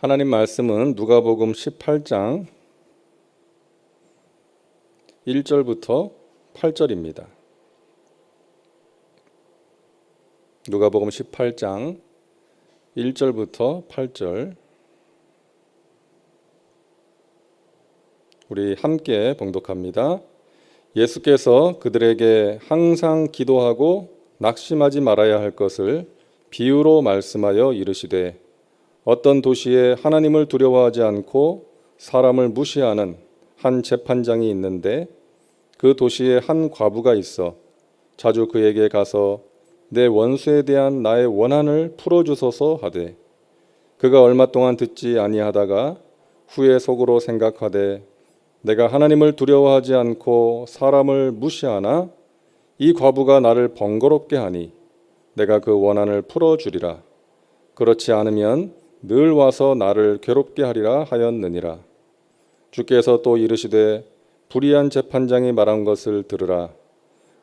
하나님 말씀은 누가복음 18장 1절부터 8절입니다. 누가복음 18장 1절부터 8절 우리 함께 봉독합니다. 예수께서 그들에게 항상 기도하고 낙심하지 말아야 할 것을 비유로 말씀하여 이르시되 어떤 도시에 하나님을 두려워하지 않고 사람을 무시하는 한 재판장이 있는데 그 도시에 한 과부가 있어 자주 그에게 가서 내 원수에 대한 나의 원한을 풀어주소서 하되 그가 얼마 동안 듣지 아니하다가 후에 속으로 생각하되 내가 하나님을 두려워하지 않고 사람을 무시하나 이 과부가 나를 번거롭게 하니 내가 그 원한을 풀어주리라. 그렇지 않으면 늘 와서 나를 괴롭게 하리라 하였느니라. 주께서 또 이르시되 불의한 재판장이 말한 것을 들으라.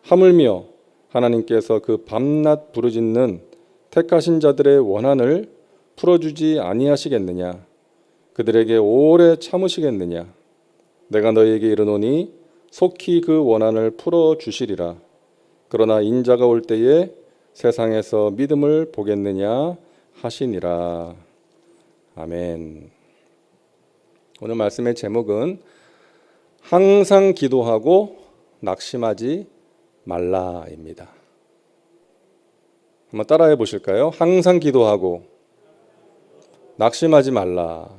하물며 하나님께서 그 밤낮 부르짖는 택하신 자들의 원한을 풀어주지 아니하시겠느냐? 그들에게 오래 참으시겠느냐? 내가 너희에게 이르노니 속히 그 원한을 풀어주시리라. 그러나 인자가 올 때에 세상에서 믿음을 보겠느냐 하시니라. 아멘. 오늘 말씀의 제목은 항상 기도하고 낙심하지 말라입니다. 한번 따라해 보실까요? 항상 기도하고 낙심하지 말라.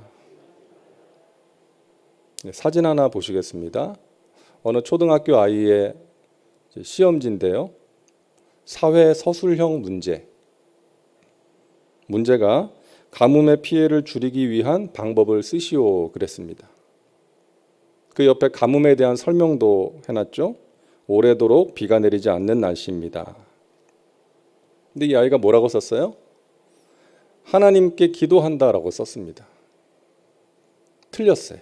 사진 하나 보시겠습니다. 어느 초등학교 아이의 시험지인데요. 사회 서술형 문제가 가뭄의 피해를 줄이기 위한 방법을 쓰시오 그랬습니다. 그 옆에 가뭄에 대한 설명도 해놨죠. 오래도록 비가 내리지 않는 날씨입니다. 근데 이 아이가 뭐라고 썼어요? 하나님께 기도한다라고 썼습니다. 틀렸어요.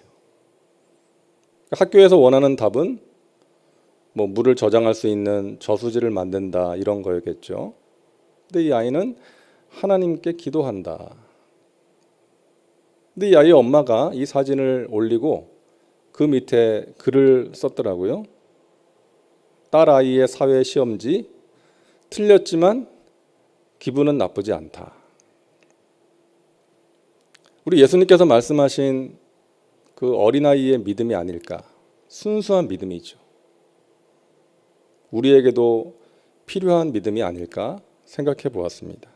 학교에서 원하는 답은 물을 저장할 수 있는 저수지를 만든다 이런 거였겠죠. 근데 이 아이는 하나님께 기도한다. 근데 이 아이의 엄마가 이 사진을 올리고 그 밑에 글을 썼더라고요. 딸 아이의 사회 시험지 틀렸지만 기분은 나쁘지 않다. 우리 예수님께서 말씀하신 그 어린아이의 믿음이 아닐까? 순수한 믿음이죠. 우리에게도 필요한 믿음이 아닐까 생각해 보았습니다.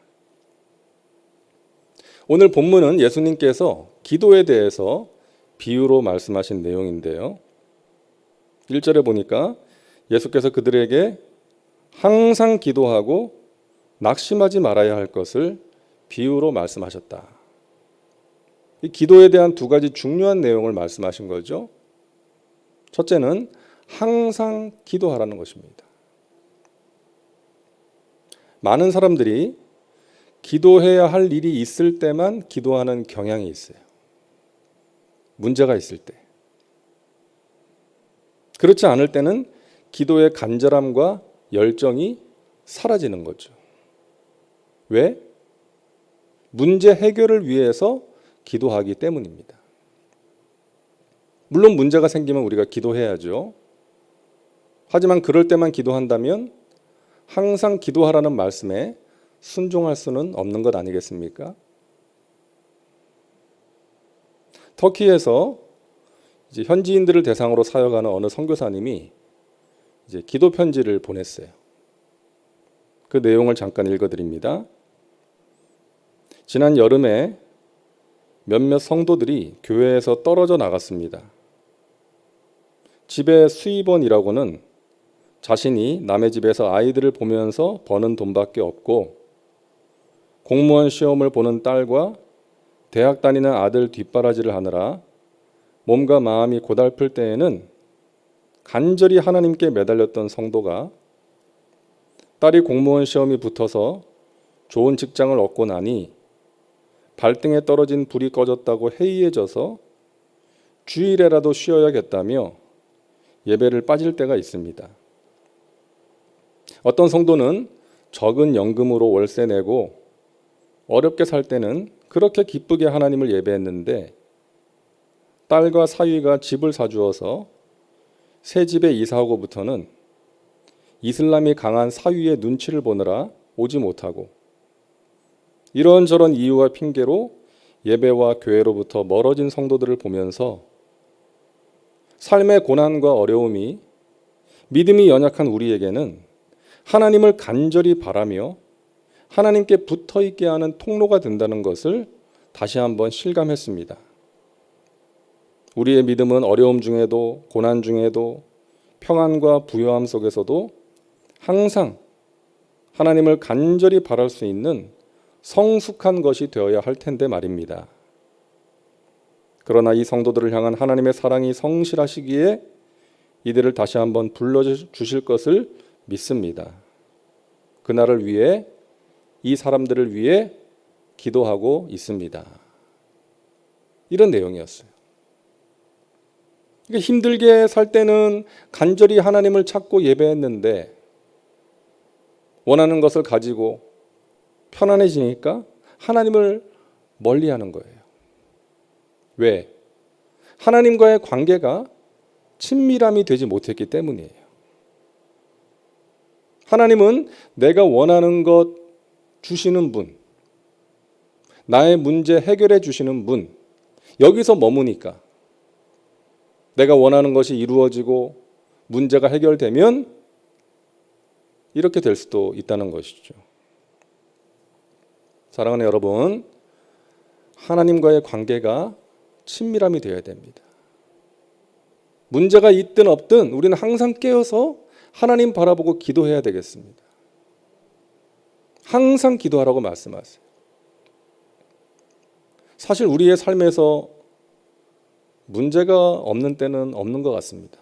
오늘 본문은 예수님께서 기도에 대해서 비유로 말씀하신 내용인데요. 1절에 보니까 예수께서 그들에게 항상 기도하고 낙심하지 말아야 할 것을 비유로 말씀하셨다. 이 기도에 대한 두 가지 중요한 내용을 말씀하신 거죠. 첫째는 항상 기도하라는 것입니다. 많은 사람들이 기도해야 할 일이 있을 때만 기도하는 경향이 있어요. 문제가 있을 때. 그렇지 않을 때는 기도의 간절함과 열정이 사라지는 거죠. 왜? 문제 해결을 위해서 기도하기 때문입니다. 물론 문제가 생기면 우리가 기도해야죠. 하지만 그럴 때만 기도한다면 항상 기도하라는 말씀에 순종할 수는 없는 것 아니겠습니까? 터키에서 이제 현지인들을 대상으로 사역하는 어느 선교사님이 이제 기도 편지를 보냈어요. 그 내용을 잠깐 읽어드립니다. 지난 여름에 몇몇 성도들이 교회에서 떨어져 나갔습니다. 집의 수입원이라고는 자신이 남의 집에서 아이들을 보면서 버는 돈밖에 없고 공무원 시험을 보는 딸과 대학 다니는 아들 뒷바라지를 하느라 몸과 마음이 고달플 때에는 간절히 하나님께 매달렸던 성도가 딸이 공무원 시험이 붙어서 좋은 직장을 얻고 나니 발등에 떨어진 불이 꺼졌다고 해이해져서 주일에라도 쉬어야겠다며 예배를 빠질 때가 있습니다. 어떤 성도는 적은 연금으로 월세 내고 어렵게 살 때는 그렇게 기쁘게 하나님을 예배했는데 딸과 사위가 집을 사주어서 새 집에 이사하고부터는 이슬람이 강한 사위의 눈치를 보느라 오지 못하고 이런저런 이유와 핑계로 예배와 교회로부터 멀어진 성도들을 보면서 삶의 고난과 어려움이 믿음이 연약한 우리에게는 하나님을 간절히 바라며 하나님께 붙어 있게 하는 통로가 된다는 것을 다시 한번 실감했습니다. 우리의 믿음은 어려움 중에도 고난 중에도 평안과 부요함 속에서도 항상 하나님을 간절히 바랄 수 있는 성숙한 것이 되어야 할 텐데 말입니다. 그러나 이 성도들을 향한 하나님의 사랑이 성실하시기에 이들을 다시 한번 불러주실 것을 믿습니다. 그날을 위해 이 사람들을 위해 기도하고 있습니다. 이런 내용이었어요. 그러니까 힘들게 살 때는 간절히 하나님을 찾고 예배했는데 원하는 것을 가지고 편안해지니까 하나님을 멀리하는 거예요. 왜? 하나님과의 관계가 친밀함이 되지 못했기 때문이에요. 하나님은 내가 원하는 것 주시는 분, 나의 문제 해결해 주시는 분, 여기서 머무니까 내가 원하는 것이 이루어지고 문제가 해결되면 이렇게 될 수도 있다는 것이죠. 사랑하는 여러분, 하나님과의 관계가 친밀함이 되어야 됩니다. 문제가 있든 없든 우리는 항상 깨어서 하나님 바라보고 기도해야 되겠습니다. 항상 기도하라고 말씀하세요. 사실 우리의 삶에서 문제가 없는 때는 없는 것 같습니다.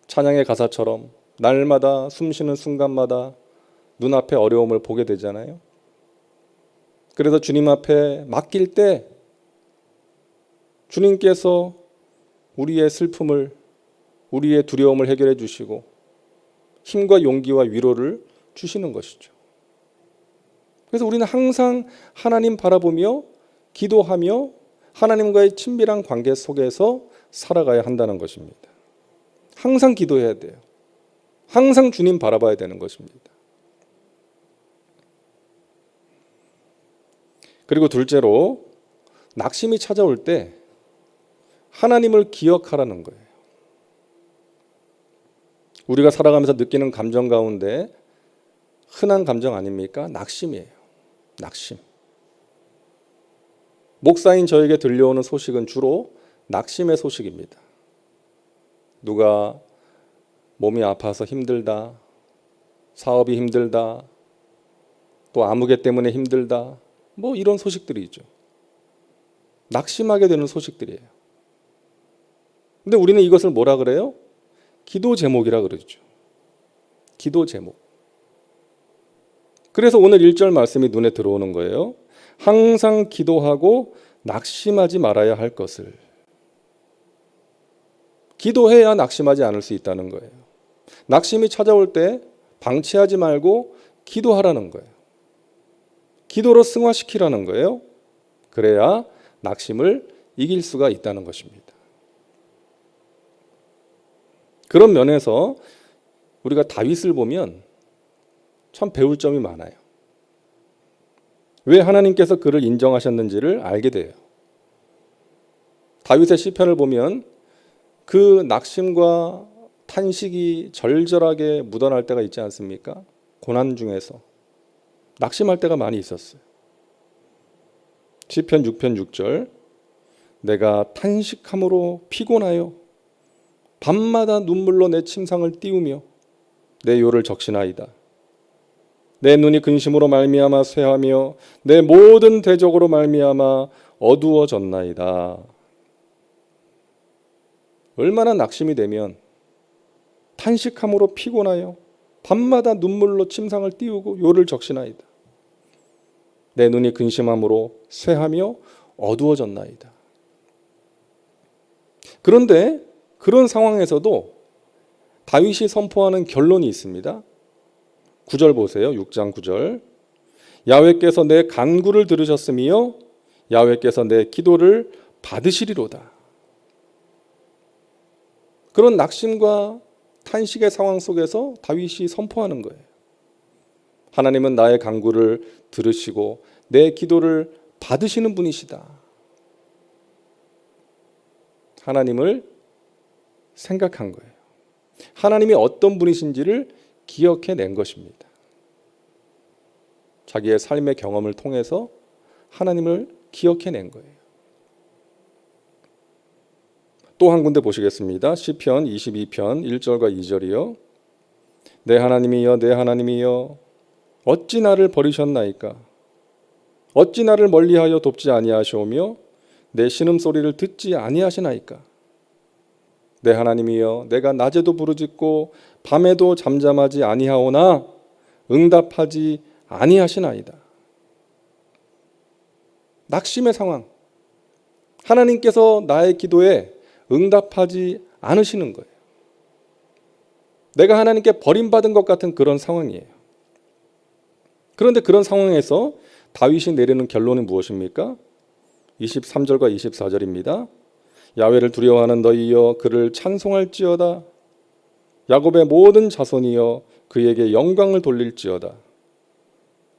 찬양의 가사처럼 날마다 숨쉬는 순간마다 눈앞에 어려움을 보게 되잖아요. 그래서 주님 앞에 맡길 때 주님께서 우리의 슬픔을, 우리의 두려움을 해결해 주시고 힘과 용기와 위로를 주시는 것이죠. 그래서 우리는 항상 하나님 바라보며 기도하며 하나님과의 친밀한 관계 속에서 살아가야 한다는 것입니다. 항상 기도해야 돼요. 항상 주님 바라봐야 되는 것입니다. 그리고 둘째로 낙심이 찾아올 때 하나님을 기억하라는 거예요. 우리가 살아가면서 느끼는 감정 가운데 흔한 감정 아닙니까? 낙심이에요. 낙심. 목사인 저에게 들려오는 소식은 주로 낙심의 소식입니다. 누가 몸이 아파서 힘들다, 사업이 힘들다, 또 아무개 때문에 힘들다, 뭐 이런 소식들이죠. 낙심하게 되는 소식들이에요. 근데 우리는 이것을 뭐라 그래요? 기도 제목이라 그러죠. 기도 제목. 그래서 오늘 1절 말씀이 눈에 들어오는 거예요. 항상 기도하고 낙심하지 말아야 할 것을. 기도해야 낙심하지 않을 수 있다는 거예요. 낙심이 찾아올 때 방치하지 말고 기도하라는 거예요. 기도로 승화시키라는 거예요. 그래야 낙심을 이길 수가 있다는 것입니다. 그런 면에서 우리가 다윗을 보면 참 배울 점이 많아요. 왜 하나님께서 그를 인정하셨는지를 알게 돼요. 다윗의 시편을 보면 그 낙심과 탄식이 절절하게 묻어날 때가 있지 않습니까? 고난 중에서 낙심할 때가 많이 있었어요. 시편 6편 6절 내가 탄식함으로 피곤하여 밤마다 눈물로 내 침상을 띄우며 내 요를 적시나이다. 내 눈이 근심으로 말미암아 쇠하며 내 모든 대적으로 말미암아 어두워졌나이다. 얼마나 낙심이 되면 탄식함으로 피곤하여 밤마다 눈물로 침상을 띄우고 요를 적시나이다. 내 눈이 근심함으로 쇠하며 어두워졌나이다. 그런데 그런 상황에서도 다윗이 선포하는 결론이 있습니다. 9절 보세요. 6장 9절. 야훼께서 내 간구를 들으셨으며 야훼께서 내 기도를 받으시리로다. 그런 낙심과 탄식의 상황 속에서 다윗이 선포하는 거예요. 하나님은 나의 간구를 들으시고 내 기도를 받으시는 분이시다. 하나님을 생각한 거예요. 하나님이 어떤 분이신지를 기억해낸 것입니다. 자기의 삶의 경험을 통해서 하나님을 기억해낸 거예요. 또 한 군데 보시겠습니다. 시편 22편 1절과 2절이요. 내 하나님이여 내 하나님이여 어찌 나를 버리셨나이까? 어찌 나를 멀리하여 돕지 아니하시오며 내 신음소리를 듣지 아니하시나이까? 내 하나님이여 내가 낮에도 부르짖고 밤에도 잠잠하지 아니하오나 응답하지 아니하시나이다. 낙심의 상황. 하나님께서 나의 기도에 응답하지 않으시는 거예요. 내가 하나님께 버림받은 것 같은 그런 상황이에요. 그런데 그런 상황에서 다윗이 내리는 결론이 무엇입니까? 23절과 24절입니다. 야훼를 두려워하는 너희여 그를 찬송할지어다. 야곱의 모든 자손이여 그에게 영광을 돌릴지어다.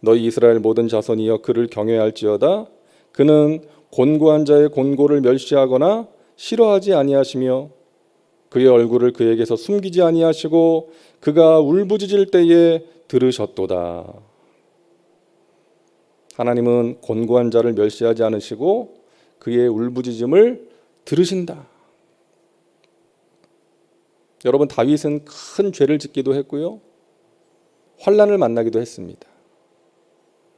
너희 이스라엘 모든 자손이여 그를 경외할지어다. 그는 곤고한 자의 곤고를 멸시하거나 싫어하지 아니하시며 그의 얼굴을 그에게서 숨기지 아니하시고 그가 울부짖을 때에 들으셨도다. 하나님은 곤고한 자를 멸시하지 않으시고 그의 울부짖음을 들으신다. 여러분, 다윗은 큰 죄를 짓기도 했고요. 환난을 만나기도 했습니다.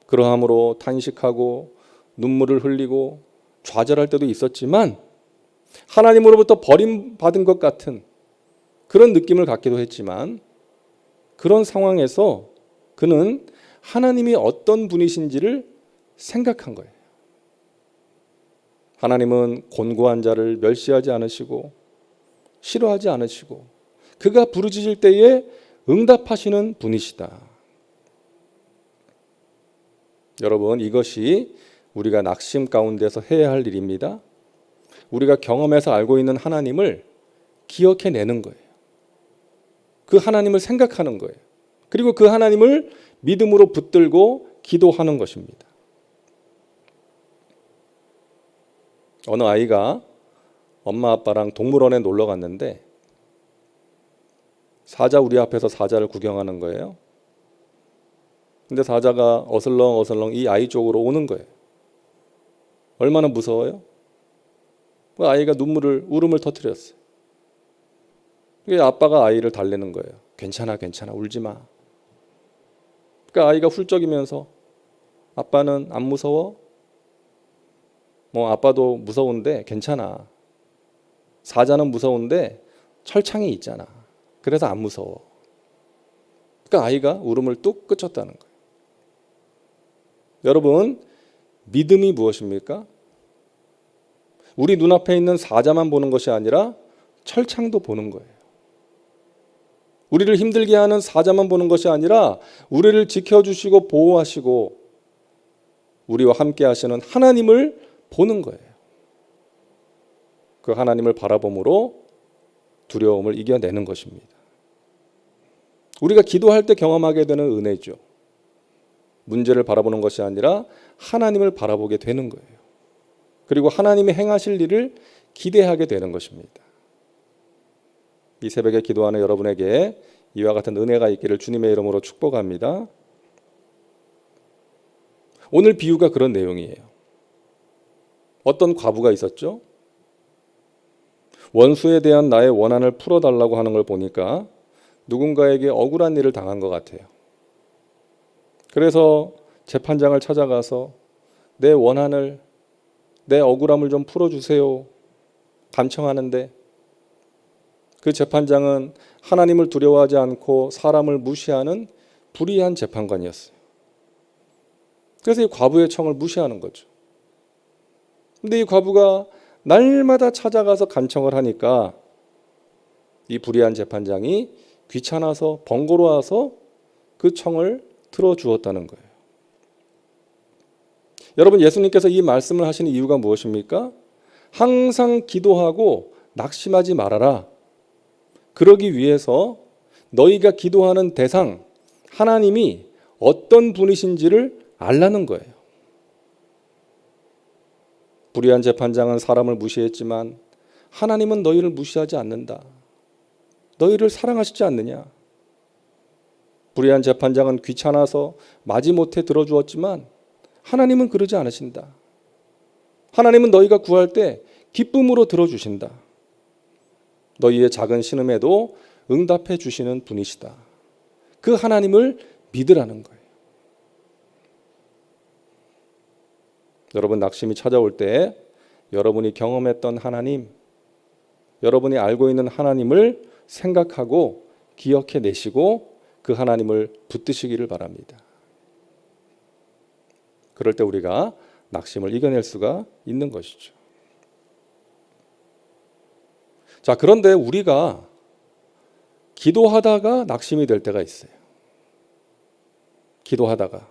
그러함으로 탄식하고 눈물을 흘리고 좌절할 때도 있었지만 하나님으로부터 버림받은 것 같은 그런 느낌을 갖기도 했지만 그런 상황에서 그는 하나님이 어떤 분이신지를 생각한 거예요. 하나님은 곤고한 자를 멸시하지 않으시고 싫어하지 않으시고 그가 부르짖을 때에 응답하시는 분이시다. 여러분, 이것이 우리가 낙심 가운데서 해야 할 일입니다. 우리가 경험해서 알고 있는 하나님을 기억해내는 거예요. 그 하나님을 생각하는 거예요. 그리고 그 하나님을 믿음으로 붙들고 기도하는 것입니다. 어느 아이가 엄마 아빠랑 동물원에 놀러 갔는데 사자 우리 앞에서 사자를 구경하는 거예요. 근데 사자가 어슬렁어슬렁 이 아이 쪽으로 오는 거예요. 얼마나 무서워요? 그 아이가 울음을 터뜨렸어요. 아빠가 아이를 달래는 거예요. 괜찮아 울지 마. 그러니까 아이가 훌쩍이면서 아빠는 안 무서워? 아빠도 무서운데 괜찮아. 사자는 무서운데 철창이 있잖아. 그래서 안 무서워. 그러니까 아이가 울음을 뚝 그쳤다는 거예요. 여러분, 믿음이 무엇입니까? 우리 눈앞에 있는 사자만 보는 것이 아니라 철창도 보는 거예요. 우리를 힘들게 하는 사자만 보는 것이 아니라 우리를 지켜주시고 보호하시고 우리와 함께 하시는 하나님을 보는 거예요. 그 하나님을 바라봄으로 두려움을 이겨내는 것입니다. 우리가 기도할 때 경험하게 되는 은혜죠. 문제를 바라보는 것이 아니라 하나님을 바라보게 되는 거예요. 그리고 하나님이 행하실 일을 기대하게 되는 것입니다. 이 새벽에 기도하는 여러분에게 이와 같은 은혜가 있기를 주님의 이름으로 축복합니다. 오늘 비유가 그런 내용이에요. 어떤 과부가 있었죠? 원수에 대한 나의 원한을 풀어달라고 하는 걸 보니까 누군가에게 억울한 일을 당한 것 같아요. 그래서 재판장을 찾아가서 내 원한을, 내 억울함을 좀 풀어주세요 간청하는데 그 재판장은 하나님을 두려워하지 않고 사람을 무시하는 불의한 재판관이었어요. 그래서 이 과부의 청을 무시하는 거죠. 근데 이 과부가 날마다 찾아가서 간청을 하니까 이 불의한 재판장이 귀찮아서 번거로워서 그 청을 들어주었다는 거예요. 여러분, 예수님께서 이 말씀을 하시는 이유가 무엇입니까? 항상 기도하고 낙심하지 말아라. 그러기 위해서 너희가 기도하는 대상, 하나님이 어떤 분이신지를 알라는 거예요. 불의한 재판장은 사람을 무시했지만 하나님은 너희를 무시하지 않는다. 너희를 사랑하시지 않느냐? 불의한 재판장은 귀찮아서 마지못해 들어주었지만 하나님은 그러지 않으신다. 하나님은 너희가 구할 때 기쁨으로 들어주신다. 너희의 작은 신음에도 응답해 주시는 분이시다. 그 하나님을 믿으라는 거예요. 여러분, 낙심이 찾아올 때 여러분이 경험했던 하나님, 여러분이 알고 있는 하나님을 생각하고 기억해 내시고 그 하나님을 붙드시기를 바랍니다. 그럴 때 우리가 낙심을 이겨낼 수가 있는 것이죠. 자, 그런데 우리가 기도하다가 낙심이 될 때가 있어요. 기도하다가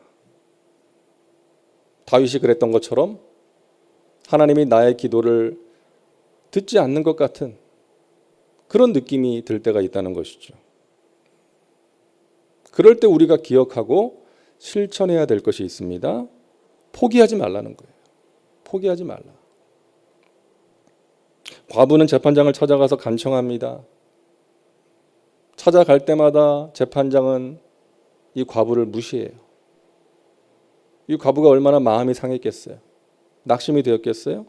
다윗이 그랬던 것처럼 하나님이 나의 기도를 듣지 않는 것 같은 그런 느낌이 들 때가 있다는 것이죠. 그럴 때 우리가 기억하고 실천해야 될 것이 있습니다. 포기하지 말라는 거예요. 포기하지 말라. 과부는 재판장을 찾아가서 간청합니다. 찾아갈 때마다 재판장은 이 과부를 무시해요. 이 과부가 얼마나 마음이 상했겠어요. 낙심이 되었겠어요.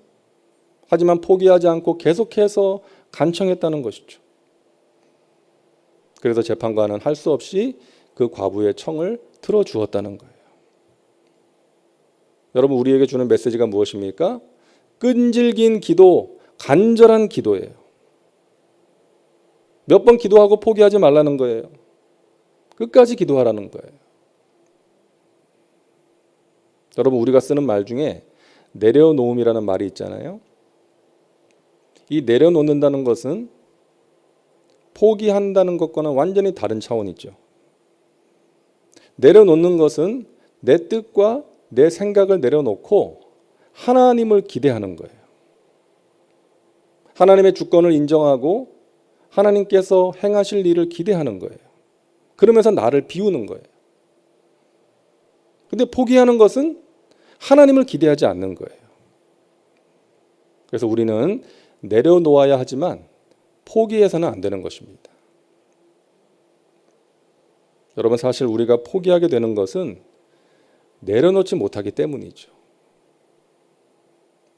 하지만 포기하지 않고 계속해서 간청했다는 것이죠. 그래서 재판관은 할 수 없이 그 과부의 청을 틀어주었다는 거예요. 여러분, 우리에게 주는 메시지가 무엇입니까? 끈질긴 기도, 간절한 기도예요. 몇 번 기도하고 포기하지 말라는 거예요. 끝까지 기도하라는 거예요. 여러분, 우리가 쓰는 말 중에 내려놓음이라는 말이 있잖아요. 이 내려놓는다는 것은 포기한다는 것과는 완전히 다른 차원이죠. 내려놓는 것은 내 뜻과 내 생각을 내려놓고 하나님을 기대하는 거예요. 하나님의 주권을 인정하고 하나님께서 행하실 일을 기대하는 거예요. 그러면서 나를 비우는 거예요. 근데 포기하는 것은 하나님을 기대하지 않는 거예요. 그래서 우리는 내려놓아야 하지만 포기해서는 안 되는 것입니다. 여러분, 사실 우리가 포기하게 되는 것은 내려놓지 못하기 때문이죠.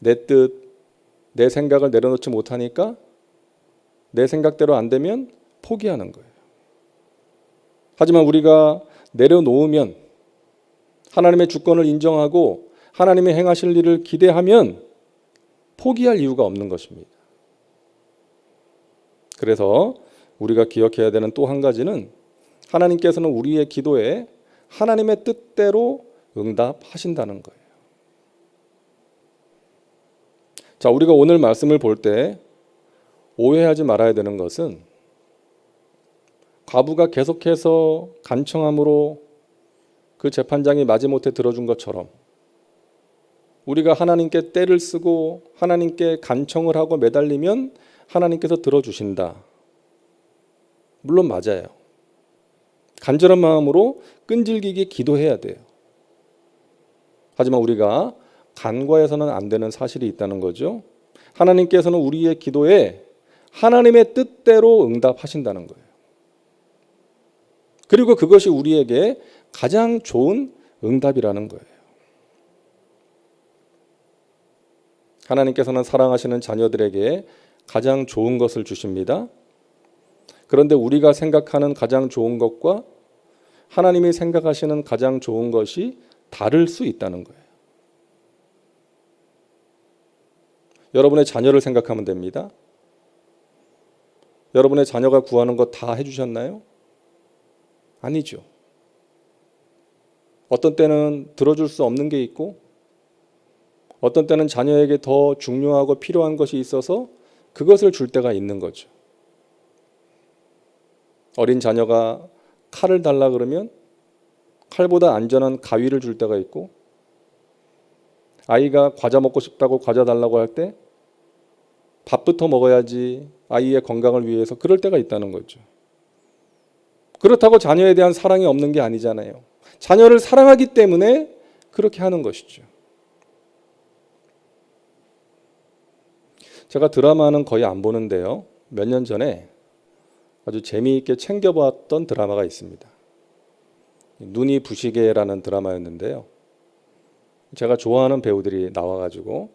내 뜻, 내 생각을 내려놓지 못하니까 내 생각대로 안 되면 포기하는 거예요. 하지만 우리가 내려놓으면, 하나님의 주권을 인정하고 하나님의 행하실 일을 기대하면 포기할 이유가 없는 것입니다. 그래서 우리가 기억해야 되는 또 한 가지는, 하나님께서는 우리의 기도에 하나님의 뜻대로 응답하신다는 거예요. 자, 우리가 오늘 말씀을 볼 때 오해하지 말아야 되는 것은, 과부가 계속해서 간청함으로 그 재판장이 마지못해 들어준 것처럼 우리가 하나님께 떼를 쓰고 하나님께 간청을 하고 매달리면 하나님께서 들어주신다. 물론 맞아요. 간절한 마음으로 끈질기게 기도해야 돼요. 하지만 우리가 간과해서는 안 되는 사실이 있다는 거죠. 하나님께서는 우리의 기도에 하나님의 뜻대로 응답하신다는 거예요. 그리고 그것이 우리에게 가장 좋은 응답이라는 거예요. 하나님께서는 사랑하시는 자녀들에게 가장 좋은 것을 주십니다. 그런데 우리가 생각하는 가장 좋은 것과 하나님이 생각하시는 가장 좋은 것이 다를 수 있다는 거예요. 여러분의 자녀를 생각하면 됩니다. 여러분의 자녀가 구하는 것 다 해주셨나요? 아니죠. 어떤 때는 들어줄 수 없는 게 있고, 어떤 때는 자녀에게 더 중요하고 필요한 것이 있어서 그것을 줄 때가 있는 거죠. 어린 자녀가 칼을 달라 그러면 칼보다 안전한 가위를 줄 때가 있고, 아이가 과자 먹고 싶다고 과자 달라고 할 때 밥부터 먹어야지 아이의 건강을 위해서 그럴 때가 있다는 거죠. 그렇다고 자녀에 대한 사랑이 없는 게 아니잖아요. 자녀를 사랑하기 때문에 그렇게 하는 것이죠. 제가 드라마는 거의 안 보는데요. 몇 년 전에 아주 재미있게 챙겨봤던 드라마가 있습니다. 눈이 부시게라는 드라마였는데요. 제가 좋아하는 배우들이 나와가지고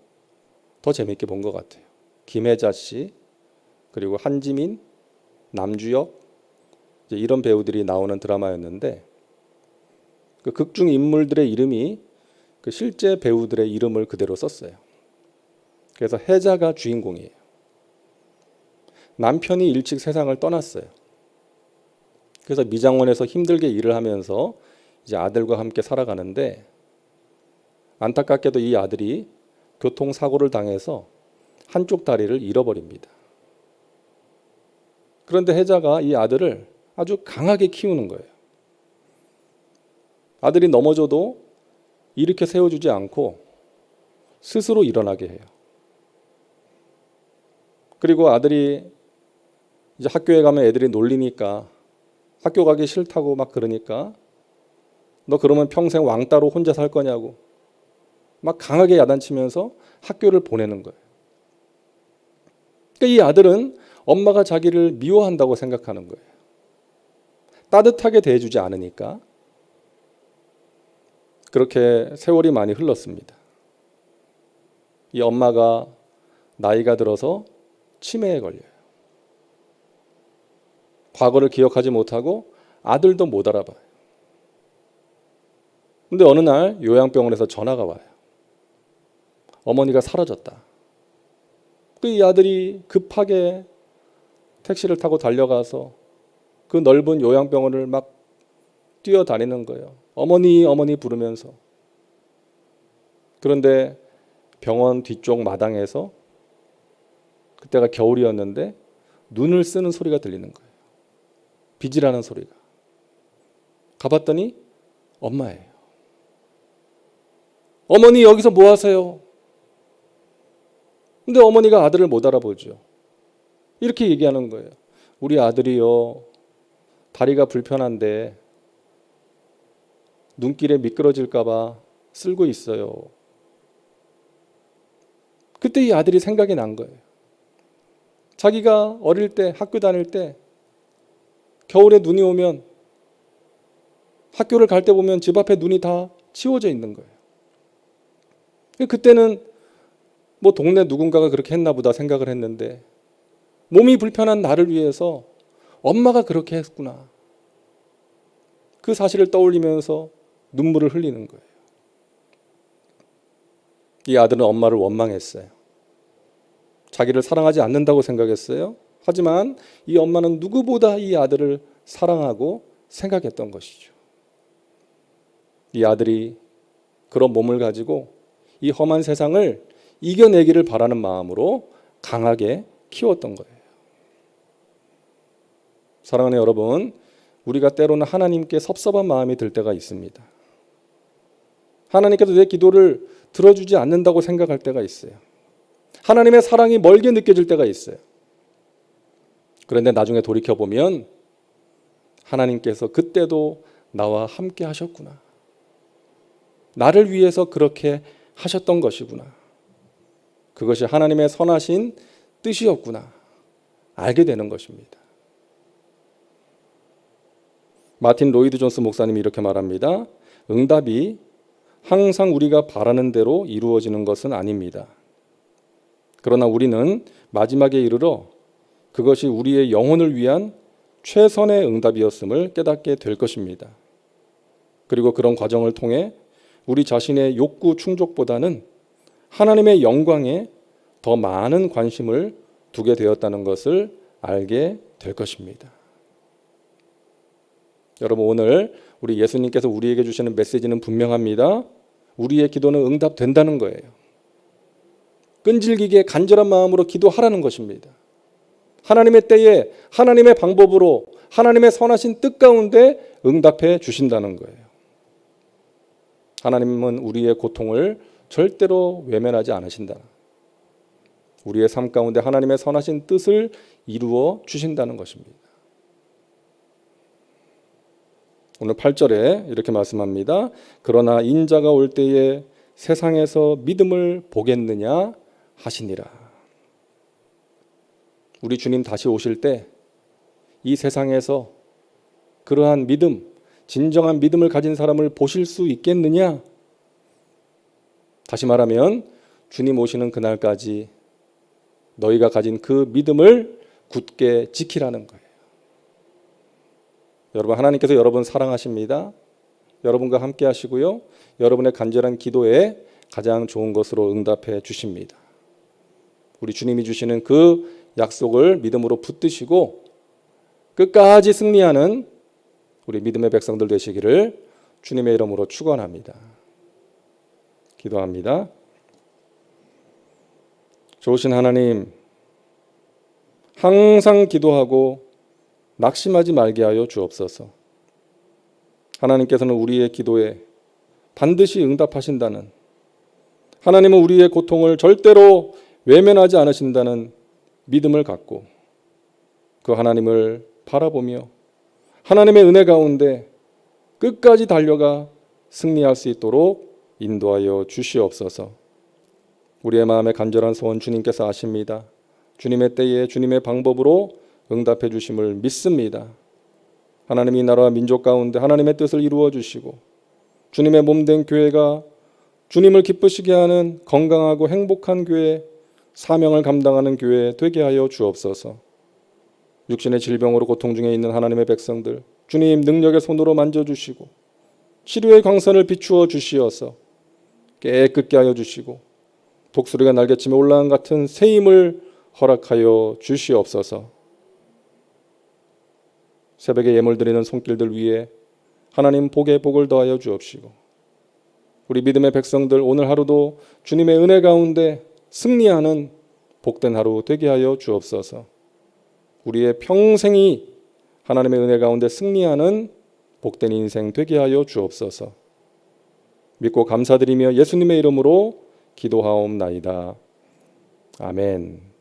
더 재미있게 본 것 같아요. 김혜자 씨, 그리고 한지민, 남주혁, 이런 배우들이 나오는 드라마였는데 그 극중 인물들의 이름이 그 실제 배우들의 이름을 그대로 썼어요. 그래서 혜자가 주인공이에요. 남편이 일찍 세상을 떠났어요. 그래서 미장원에서 힘들게 일을 하면서 이제 아들과 함께 살아가는데 안타깝게도 이 아들이 교통사고를 당해서 한쪽 다리를 잃어버립니다. 그런데 혜자가 이 아들을 아주 강하게 키우는 거예요. 아들이 넘어져도 일으켜 세워주지 않고 스스로 일어나게 해요. 그리고 아들이 이제 학교에 가면 애들이 놀리니까 학교 가기 싫다고 막 그러니까 너 그러면 평생 왕따로 혼자 살 거냐고 막 강하게 야단치면서 학교를 보내는 거예요. 그러니까 이 아들은 엄마가 자기를 미워한다고 생각하는 거예요. 따뜻하게 대해주지 않으니까. 그렇게 세월이 많이 흘렀습니다. 이 엄마가 나이가 들어서 치매에 걸려요. 과거를 기억하지 못하고 아들도 못 알아봐요. 근데 어느 날 요양병원에서 전화가 와요. 어머니가 사라졌다. 이 아들이 급하게 택시를 타고 달려가서 그 넓은 요양병원을 막 뛰어다니는 거예요. 어머니, 어머니 부르면서. 그런데 병원 뒤쪽 마당에서 그때가 겨울이었는데 눈을 쓰는 소리가 들리는 거예요. 비지라는 소리가. 가봤더니 엄마예요. 어머니 여기서 뭐 하세요? 근데 어머니가 아들을 못 알아보죠. 이렇게 얘기하는 거예요. 우리 아들이요. 다리가 불편한데 눈길에 미끄러질까 봐 쓸고 있어요. 그때 이 아들이 생각이 난 거예요. 자기가 어릴 때 학교 다닐 때 겨울에 눈이 오면 학교를 갈 때 보면 집 앞에 눈이 다 치워져 있는 거예요. 그때는 뭐 동네 누군가가 그렇게 했나 보다 생각을 했는데 몸이 불편한 나를 위해서 엄마가 그렇게 했구나. 그 사실을 떠올리면서 눈물을 흘리는 거예요. 이 아들은 엄마를 원망했어요. 자기를 사랑하지 않는다고 생각했어요. 하지만 이 엄마는 누구보다 이 아들을 사랑하고 생각했던 것이죠. 이 아들이 그런 몸을 가지고 이 험한 세상을 이겨내기를 바라는 마음으로 강하게 키웠던 거예요. 사랑하는 여러분, 우리가 때로는 하나님께 섭섭한 마음이 들 때가 있습니다. 하나님께서 내 기도를 들어주지 않는다고 생각할 때가 있어요. 하나님의 사랑이 멀게 느껴질 때가 있어요. 그런데 나중에 돌이켜보면 하나님께서 그때도 나와 함께 하셨구나. 나를 위해서 그렇게 하셨던 것이구나. 그것이 하나님의 선하신 뜻이었구나. 알게 되는 것입니다. 마틴 로이드 존스 목사님이 이렇게 말합니다. 응답이 항상 우리가 바라는 대로 이루어지는 것은 아닙니다. 그러나 우리는 마지막에 이르러 그것이 우리의 영혼을 위한 최선의 응답이었음을 깨닫게 될 것입니다. 그리고 그런 과정을 통해 우리 자신의 욕구 충족보다는 하나님의 영광에 더 많은 관심을 두게 되었다는 것을 알게 될 것입니다. 여러분, 오늘 우리 예수님께서 우리에게 주시는 메시지는 분명합니다. 우리의 기도는 응답된다는 거예요. 끈질기게 간절한 마음으로 기도하라는 것입니다. 하나님의 때에 하나님의 방법으로 하나님의 선하신 뜻 가운데 응답해 주신다는 거예요. 하나님은 우리의 고통을 절대로 외면하지 않으신다. 우리의 삶 가운데 하나님의 선하신 뜻을 이루어 주신다는 것입니다. 오늘 8절에 이렇게 말씀합니다. 그러나 인자가 올 때에 세상에서 믿음을 보겠느냐 하시니라. 우리 주님 다시 오실 때 이 세상에서 그러한 믿음, 진정한 믿음을 가진 사람을 보실 수 있겠느냐? 다시 말하면 주님 오시는 그날까지 너희가 가진 그 믿음을 굳게 지키라는 거예요. 여러분, 하나님께서 여러분 사랑하십니다. 여러분과 함께 하시고요. 여러분의 간절한 기도에 가장 좋은 것으로 응답해 주십니다. 우리 주님이 주시는 그 약속을 믿음으로 붙드시고 끝까지 승리하는 우리 믿음의 백성들 되시기를 주님의 이름으로 축원합니다. 기도합니다. 좋으신 하나님, 항상 기도하고 낙심하지 말게 하여 주옵소서. 하나님께서는 우리의 기도에 반드시 응답하신다는, 하나님은 우리의 고통을 절대로 외면하지 않으신다는 믿음을 갖고 그 하나님을 바라보며 하나님의 은혜 가운데 끝까지 달려가 승리할 수 있도록 인도하여 주시옵소서. 우리의 마음의 간절한 소원 주님께서 아십니다. 주님의 때에 주님의 방법으로 응답해 주심을 믿습니다. 하나님이 이 나라와 민족 가운데 하나님의 뜻을 이루어 주시고 주님의 몸된 교회가 주님을 기쁘시게 하는 건강하고 행복한 교회, 사명을 감당하는 교회 되게 하여 주옵소서. 육신의 질병으로 고통 중에 있는 하나님의 백성들, 주님 능력의 손으로 만져주시고 치료의 광선을 비추어 주시어서 깨끗게 하여 주시고 독수리가 날개치며 올라간 같은 새 힘을 허락하여 주시옵소서. 새벽에 예물 드리는 손길들 위에 하나님 복에 복을 더하여 주옵시고 우리 믿음의 백성들 오늘 하루도 주님의 은혜 가운데 승리하는 복된 하루 되게 하여 주옵소서. 우리의 평생이 하나님의 은혜 가운데 승리하는 복된 인생 되게 하여 주옵소서. 믿고 감사드리며 예수님의 이름으로 기도하옵나이다. 아멘.